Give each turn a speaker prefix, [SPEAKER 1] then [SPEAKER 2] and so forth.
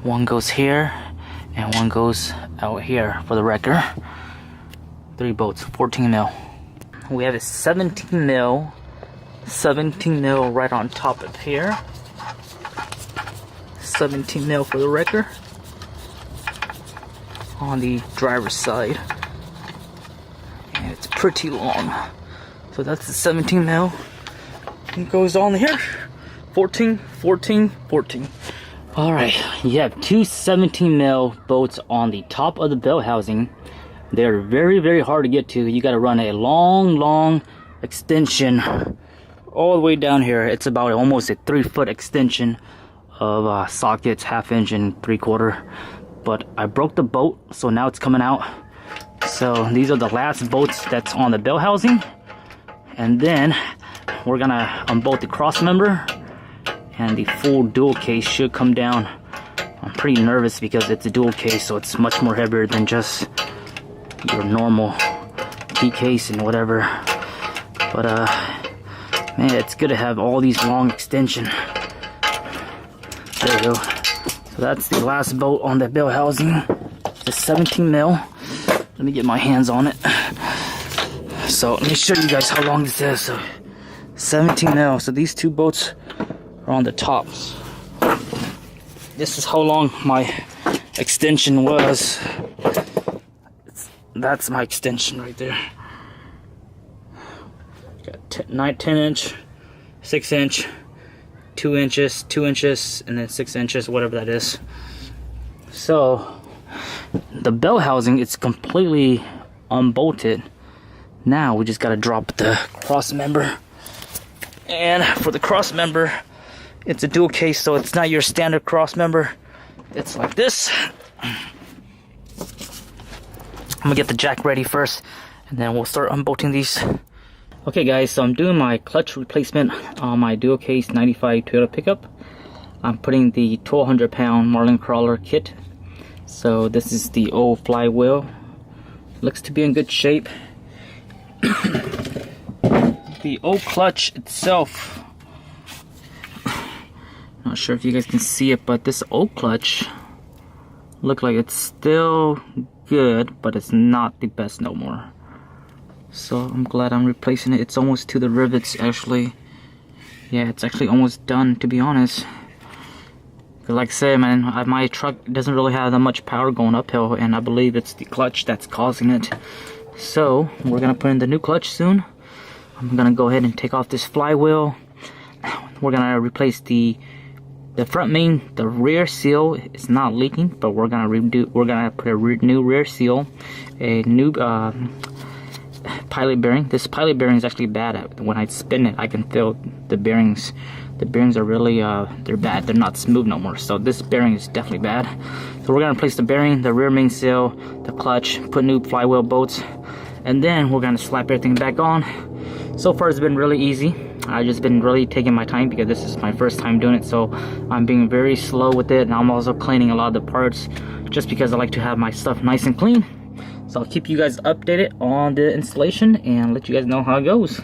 [SPEAKER 1] One goes here, and one goes out here for the wrecker. 3 bolts, 14 mil. We have a 17 mil right on top of here. 17 mil for the wrecker on the driver's side, and it's pretty long. So that's the 17 mil. It goes on here. 14, 14, 14. Alright, you have 2 17 mil bolts on the top of the bell housing. They're very, very hard to get to. You gotta run a long extension all the way down here. It's about almost a 3-foot extension of sockets, 1/2 inch and 3/4. But I broke the bolt, so now it's coming out. So these are the last bolts that's on the bell housing. And then we're gonna unbolt the cross member, and the full dual case should come down. I'm pretty nervous because it's a dual case, so it's much more heavier than just your normal D case and whatever. But man, it's good to have all these long extension. There you go. So that's the last bolt on the bell housing. The 17 mil. Let me get my hands on it. So let me show you guys how long this is. So 17 mil. So these 2 bolts are on the tops. This is how long my extension was. That's my extension right there. Got 10 inch, 6 inch, 2 inches, 2 inches, and then 6 inches, whatever that is. So the bell housing is completely unbolted. Now we just gotta drop the cross member. And for the cross member, it's a dual case, so it's not your standard cross member. It's like this. I'm gonna get the jack ready first, and then we'll start unbolting these. Okay guys, so I'm doing my clutch replacement on my dual case 95 Toyota pickup. I'm putting the 1,200 pound Marlin Crawler kit. So this is the old flywheel. Looks to be in good shape. The old clutch itself, not sure if you guys can see it, but this old clutch look like it's still good, but it's not the best no more. So I'm glad I'm replacing it. It's almost to the rivets actually. Yeah, it's actually almost done, to be honest. Like I said, man, my truck doesn't really have that much power going uphill, and I believe it's the clutch that's causing it. So we're gonna put in the new clutch soon. I'm gonna go ahead and take off this flywheel. We're gonna replace the front main. The rear seal is not leaking, but we're gonna put a new rear seal, a new pilot bearing. This pilot bearing is actually bad. When I spin it, I can feel the bearings. The bearings are really they're bad. They're not smooth no more. So this bearing is definitely bad. So we're gonna replace the bearing, the rear main seal, the clutch, put new flywheel bolts, and then we're gonna slap everything back on. So far it's been really easy. I've just been really taking my time because this is my first time doing it, so I'm being very slow with it, and I'm also cleaning a lot of the parts just because I like to have my stuff nice and clean. So I'll keep you guys updated on the installation and let you guys know how it goes.